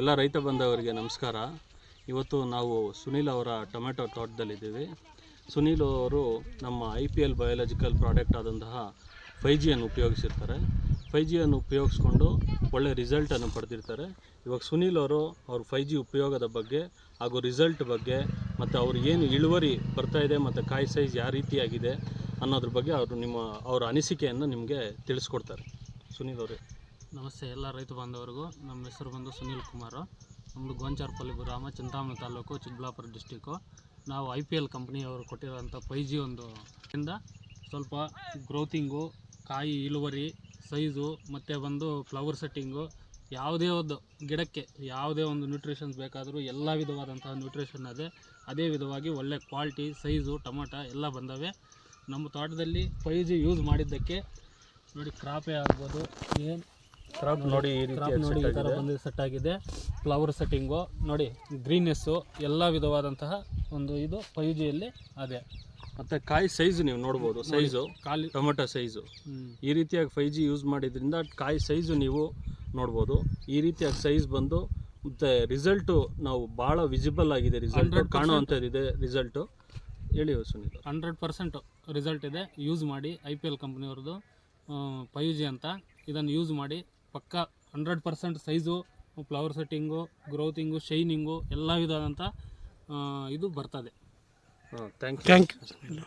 ಎಲ್ಲ ರೈತ ಬಂಧವರಿಗೆ ನಮಸ್ಕಾರ. ಇವತ್ತು ನಾವು ಸುನೀಲ್ ಅವರ ಟೊಮೆಟೊ ತೋಟದಲ್ಲಿದ್ದೀವಿ. ಸುನೀಲ್ ಅವರು ನಮ್ಮ IPL ಬಯೋಲಾಜಿಕಲ್ ಪ್ರಾಡಕ್ಟ್ ಆದಂತಹ 5Gಯನ್ನು ಉಪಯೋಗಿಸಿರ್ತಾರೆ. 5Gಯನ್ನು ಉಪಯೋಗಿಸ್ಕೊಂಡು ಒಳ್ಳೆ ರಿಸಲ್ಟನ್ನು ಪಡೆದಿರ್ತಾರೆ. ಇವಾಗ ಸುನೀಲ್ ಅವರು ಅವ್ರ 5G ಉಪಯೋಗದ ಬಗ್ಗೆ ಹಾಗೂ ರಿಸಲ್ಟ್ ಬಗ್ಗೆ ಮತ್ತು ಅವ್ರು ಏನು ಇಳುವರಿ ಬರ್ತಾಯಿದೆ ಮತ್ತು ಕಾಯಿ ಸೈಜ್ ಯಾವ ರೀತಿಯಾಗಿದೆ ಅನ್ನೋದ್ರ ಬಗ್ಗೆ ಅವರ ಅನಿಸಿಕೆಯನ್ನು ನಿಮಗೆ ತಿಳಿಸ್ಕೊಡ್ತಾರೆ. ಸುನೀಲ್ ಅವರೇ ನಮಸ್ತೆ. ಎಲ್ಲ ರೈತ ಬಾಂಧವರಿಗೂ ನಮ್ಮ ಹೆಸರು ಬಂದು ಸುನೀಲ್ ಕುಮಾರ್. ನಮ್ಮದು ಗೋಂಚಾರಪಲ್ಲಿ ಗ್ರಾಮ, ಚಿಂತಾಮಣಿ ತಾಲೂಕು, ಚಿಕ್ಕಬಳ್ಳಾಪುರ ಡಿಸ್ಟಿಕ್ಕು. ನಾವು IPL ಕಂಪ್ನಿಯವರು ಕೊಟ್ಟಿರೋಂಥ 5G ಇಂದ ಸ್ವಲ್ಪ ಗ್ರೋತಿಂಗು, ಕಾಯಿ ಇಳುವರಿ, ಸೈಜು ಮತ್ತು ಬಂದು ಫ್ಲವರ್ ಸೆಟ್ಟಿಂಗು, ಯಾವುದೇ ಒಂದು ಗಿಡಕ್ಕೆ ಯಾವುದೇ ಒಂದು ನ್ಯೂಟ್ರಿಷನ್ಸ್ ಬೇಕಾದರೂ ಎಲ್ಲ ವಿಧವಾದಂತಹ ನ್ಯೂಟ್ರಿಷನ್ ಅದೇ ವಿಧವಾಗಿ ಒಳ್ಳೆ ಕ್ವಾಲಿಟಿ, ಸೈಜು, ಟೊಮಾಟೊ ಎಲ್ಲ ಬಂದವೆ. ನಮ್ಮ ತೋಟದಲ್ಲಿ 5G ಯೂಸ್ ಮಾಡಿದ್ದಕ್ಕೆ ನೋಡಿ, ಕ್ರಾಪೇ ಆಗ್ಬೋದು, ಏನು ಕ್ರಾಪ್ ನೋಡಿ ಈ ಥರ ಬಂದು ಸೆಟ್ ಆಗಿದೆ. ಫ್ಲವರ್ ಸೆಟ್ಟಿಂಗು ನೋಡಿ, ಗ್ರೀನೆಸ್ಸು, ಎಲ್ಲ ವಿಧವಾದಂತಹ ಒಂದು ಇದು 5Gಯಲ್ಲಿ ಅದೇ. ಮತ್ತು ಕಾಯಿ ಸೈಜು ನೀವು ನೋಡ್ಬೋದು, ಸೈಜು ಟೊಮೆಟೊ ಸೈಜು ಈ ರೀತಿಯಾಗಿ 5G ಯೂಸ್ ಮಾಡಿದ್ರಿಂದ ಕಾಯಿ ಸೈಜು ನೀವು ನೋಡ್ಬೋದು. ಈ ರೀತಿಯಾಗಿ ಸೈಜ್ ಬಂದು ಮತ್ತು ರಿಸಲ್ಟು ನಾವು ಭಾಳ ವಿಸಿಬಲ್ ಆಗಿದೆ, ರಿಸಲ್ಟ್ ಕಾಣುವಂಥದ್ದಿದೆ. ರಿಸಲ್ಟು ಹೇಳಿ ಸುನೀಲ್. 100% ರಿಸಲ್ಟ್ ಇದೆ. ಯೂಸ್ ಮಾಡಿ, IPL ಕಂಪ್ನಿಯವ್ರದ್ದು 5G ಅಂತ. ಇದನ್ನು ಯೂಸ್ ಮಾಡಿ ಪಕ್ಕ 100% ಸೈಜು, ಫ್ಲವರ್ ಸೆಟ್ಟಿಂಗು, ಗ್ರೋತಿಂಗು, ಶೈನಿಂಗು ಎಲ್ಲ ವಿಧವಾದಂಥ ಇದು ಬರ್ತದೆ. Thank you.